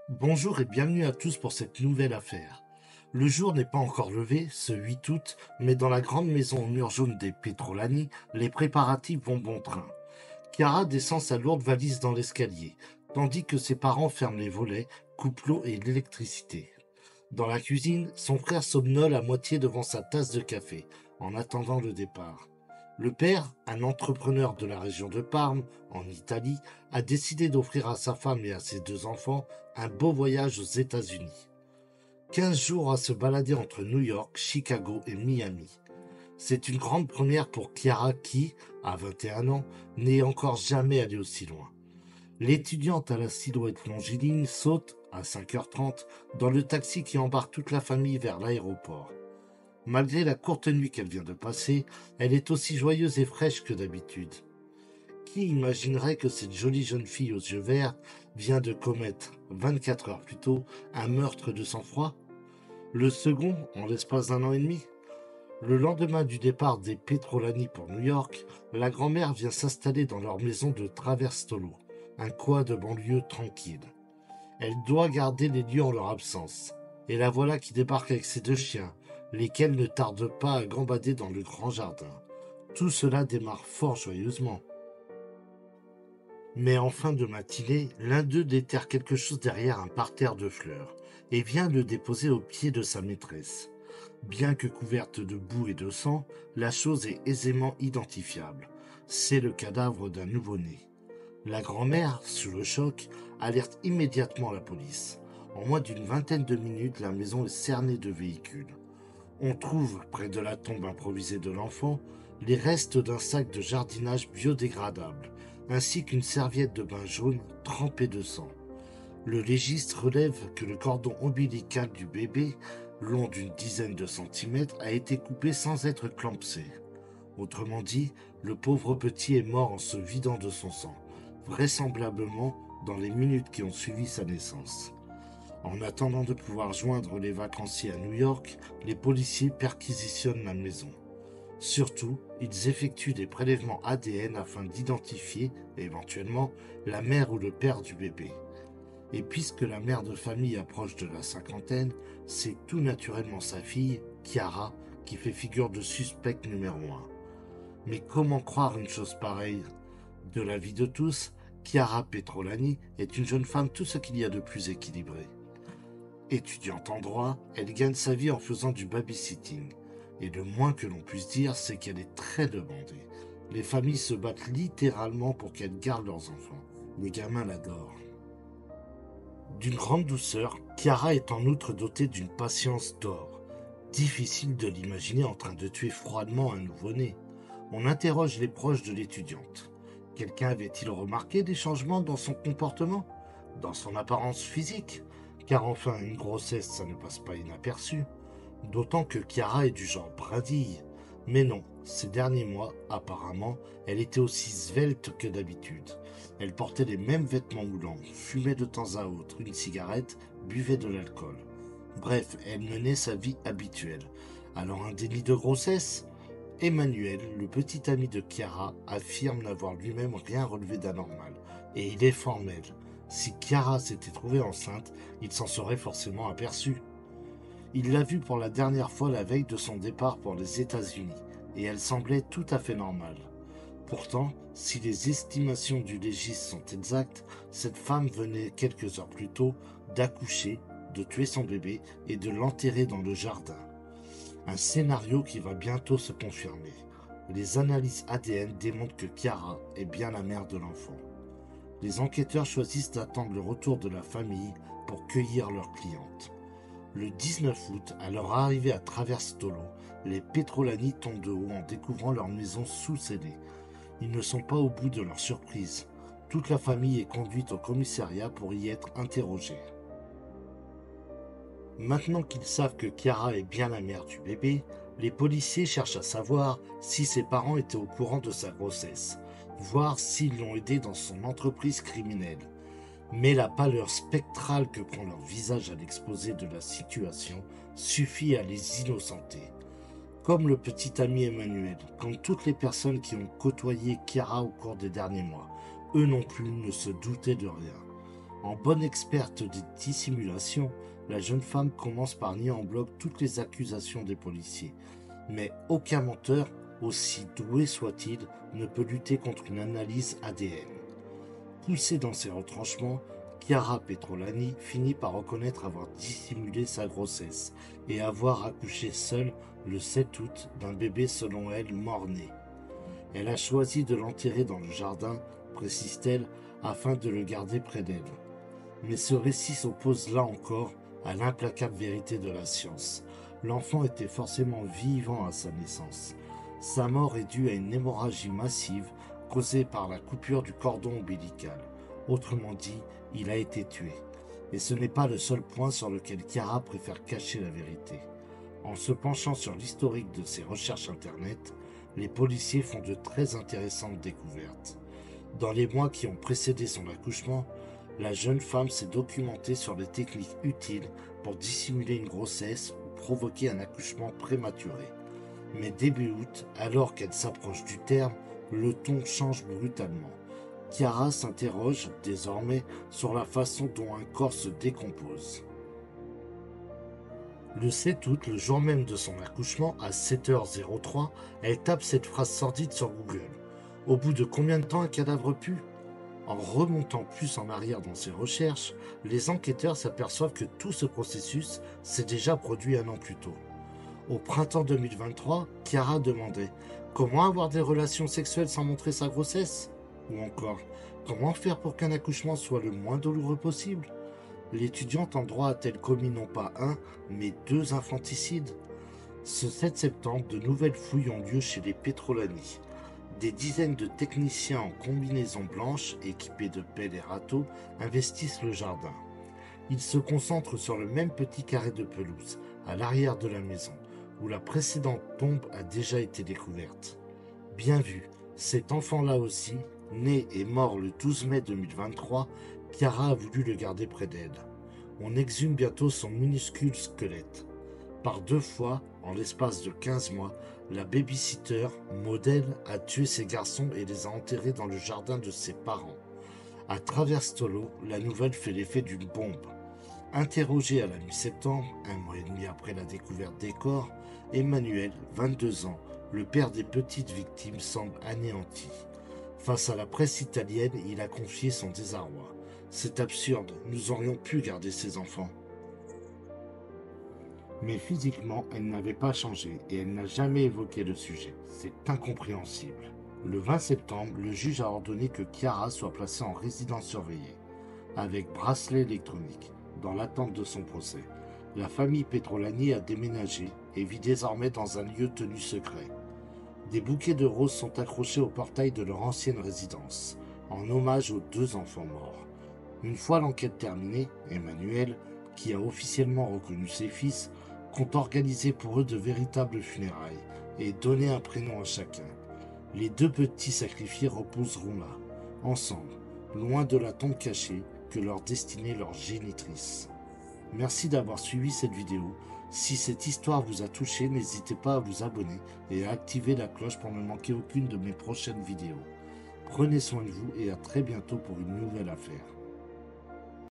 Bonjour et bienvenue à tous pour cette nouvelle affaire. Le jour n'est pas encore levé, ce 8 août, mais dans la grande maison aux murs jaunes des Petrolani, les préparatifs vont bon train. Chiara descend sa lourde valise dans l'escalier, tandis que ses parents ferment les volets, coupent l'eau et l'électricité. Dans la cuisine, son frère somnole à moitié devant sa tasse de café, en attendant le départ. Le père, un entrepreneur de la région de Parme, en Italie, a décidé d'offrir à sa femme et à ses deux enfants un beau voyage aux États-Unis. 15 jours à se balader entre New York, Chicago et Miami. C'est une grande première pour Chiara qui, à 21 ans, n'est encore jamais allée aussi loin. L'étudiante à la silhouette longiligne saute, à 5h30, dans le taxi qui embarque toute la famille vers l'aéroport. Malgré la courte nuit qu'elle vient de passer, elle est aussi joyeuse et fraîche que d'habitude. Qui imaginerait que cette jolie jeune fille aux yeux verts vient de commettre, 24 heures plus tôt, un meurtre de sang-froid? Le second en l'espace d'un an et demi? Le lendemain du départ des Petrolani pour New York, la grand-mère vient s'installer dans leur maison de Traverstolo, un coin de banlieue tranquille. Elle doit garder les lieux en leur absence. Et la voilà qui débarque avec ses deux chiens, lesquels ne tardent pas à gambader dans le grand jardin. Tout cela démarre fort joyeusement. Mais en fin de matinée, l'un d'eux déterre quelque chose derrière un parterre de fleurs et vient le déposer aux pieds de sa maîtresse. Bien que couverte de boue et de sang, la chose est aisément identifiable. C'est le cadavre d'un nouveau-né. La grand-mère, sous le choc, alerte immédiatement la police. En moins d'une vingtaine de minutes, la maison est cernée de véhicules. On trouve, près de la tombe improvisée de l'enfant, les restes d'un sac de jardinage biodégradable, ainsi qu'une serviette de bain jaune trempée de sang. Le légiste relève que le cordon ombilical du bébé, long d'une dizaine de centimètres, a été coupé sans être clampsé. Autrement dit, le pauvre petit est mort en se vidant de son sang, vraisemblablement dans les minutes qui ont suivi sa naissance. En attendant de pouvoir joindre les vacanciers à New York, les policiers perquisitionnent la maison. Surtout, ils effectuent des prélèvements ADN afin d'identifier, éventuellement, la mère ou le père du bébé. Et puisque la mère de famille approche de la cinquantaine, c'est tout naturellement sa fille, Chiara, qui fait figure de suspect numéro un. Mais comment croire une chose pareille? De la vie de tous, Chiara Petrolani est une jeune femme tout ce qu'il y a de plus équilibré. Étudiante en droit, elle gagne sa vie en faisant du babysitting. Et le moins que l'on puisse dire, c'est qu'elle est très demandée. Les familles se battent littéralement pour qu'elle garde leurs enfants. Les gamins l'adorent. D'une grande douceur, Chiara est en outre dotée d'une patience d'or. Difficile de l'imaginer en train de tuer froidement un nouveau-né. On interroge les proches de l'étudiante. Quelqu'un avait-il remarqué des changements dans son comportement? Dans son apparence physique? Car enfin, une grossesse, ça ne passe pas inaperçu. D'autant que Chiara est du genre bradille. Mais non, ces derniers mois, apparemment, elle était aussi svelte que d'habitude. Elle portait les mêmes vêtements moulants, fumait de temps à autre une cigarette, buvait de l'alcool. Bref, elle menait sa vie habituelle. Alors un déni de grossesse? Emmanuel, le petit ami de Chiara, affirme n'avoir lui-même rien relevé d'anormal. Et il est formel. Si Chiara s'était trouvée enceinte, il s'en serait forcément aperçu. Il l'a vue pour la dernière fois la veille de son départ pour les États-Unis, et elle semblait tout à fait normale. Pourtant, si les estimations du légiste sont exactes, cette femme venait quelques heures plus tôt d'accoucher, de tuer son bébé et de l'enterrer dans le jardin. Un scénario qui va bientôt se confirmer. Les analyses ADN démontrent que Chiara est bien la mère de l'enfant. Les enquêteurs choisissent d'attendre le retour de la famille pour cueillir leur cliente. Le 19 août, à leur arrivée à Traverstolo, les Petrolani tombent de haut en découvrant leur maison sous-scellée. Ils ne sont pas au bout de leur surprise. Toute la famille est conduite au commissariat pour y être interrogée. Maintenant qu'ils savent que Chiara est bien la mère du bébé, les policiers cherchent à savoir si ses parents étaient au courant de sa grossesse, voir s'ils l'ont aidé dans son entreprise criminelle. Mais la pâleur spectrale que prend leur visage à l'exposé de la situation suffit à les innocenter. Comme le petit ami Emmanuel, comme toutes les personnes qui ont côtoyé Chiara au cours des derniers mois, eux non plus ne se doutaient de rien. En bonne experte de dissimulation, la jeune femme commence par nier en bloc toutes les accusations des policiers. Mais aucun menteur, aussi doué soit-il, ne peut lutter contre une analyse ADN. Poussée dans ses retranchements, Chiara Petrolani finit par reconnaître avoir dissimulé sa grossesse et avoir accouché seule le 7 août d'un bébé selon elle mort-né. Elle a choisi de l'enterrer dans le jardin, précise-t-elle, afin de le garder près d'elle. Mais ce récit s'oppose là encore à l'implacable vérité de la science. L'enfant était forcément vivant à sa naissance. Sa mort est due à une hémorragie massive causée par la coupure du cordon ombilical. Autrement dit, il a été tué. Et ce n'est pas le seul point sur lequel Chiara préfère cacher la vérité. En se penchant sur l'historique de ses recherches internet, les policiers font de très intéressantes découvertes. Dans les mois qui ont précédé son accouchement, la jeune femme s'est documentée sur les techniques utiles pour dissimuler une grossesse ou provoquer un accouchement prématuré. Mais début août, alors qu'elle s'approche du terme, le ton change brutalement. Chiara s'interroge désormais sur la façon dont un corps se décompose. Le 7 août, le jour même de son accouchement, à 7h03, elle tape cette phrase sordide sur Google. Au bout de combien de temps un cadavre pue ? En remontant plus en arrière dans ses recherches, les enquêteurs s'aperçoivent que tout ce processus s'est déjà produit un an plus tôt. Au printemps 2023, Chiara demandait « Comment avoir des relations sexuelles sans montrer sa grossesse ?» Ou encore « Comment faire pour qu'un accouchement soit le moins douloureux possible ?» L'étudiante en droit a-t-elle commis non pas un, mais 2 infanticides ? Ce 7 septembre, de nouvelles fouilles ont lieu chez les Petrolani. Des dizaines de techniciens en combinaison blanche, équipés de pelles et râteaux, investissent le jardin. Ils se concentrent sur le même petit carré de pelouse, à l'arrière de la maison, où la précédente tombe a déjà été découverte. Bien vu, cet enfant-là aussi, né et mort le 12 mai 2023, Chiara a voulu le garder près d'elle. On exhume bientôt son minuscule squelette. Par 2 fois, en l'espace de 15 mois, la babysitter, modèle, a tué ses garçons et les a enterrés dans le jardin de ses parents. À Traverstolo, la nouvelle fait l'effet d'une bombe. Interrogé à la mi-septembre, 1 mois et demi après la découverte des corps, Emmanuel, 22 ans, le père des petites victimes, semble anéanti. Face à la presse italienne, il a confié son désarroi. « C'est absurde, nous aurions pu garder ces enfants. » Mais physiquement, elle n'avait pas changé et elle n'a jamais évoqué le sujet. C'est incompréhensible. Le 20 septembre, le juge a ordonné que Chiara soit placée en résidence surveillée, avec bracelet électronique, dans l'attente de son procès. La famille Petrolani a déménagé et vit désormais dans un lieu tenu secret. Des bouquets de roses sont accrochés au portail de leur ancienne résidence, en hommage aux 2 enfants morts. Une fois l'enquête terminée, Emmanuel, qui a officiellement reconnu ses fils, compte organiser pour eux de véritables funérailles et donner un prénom à chacun. Les 2 petits sacrifiés reposeront là, ensemble, loin de la tombe cachée que leur destinait leur génitrice. Merci d'avoir suivi cette vidéo. Si cette histoire vous a touché, n'hésitez pas à vous abonner et à activer la cloche pour ne manquer aucune de mes prochaines vidéos. Prenez soin de vous et à très bientôt pour une nouvelle affaire.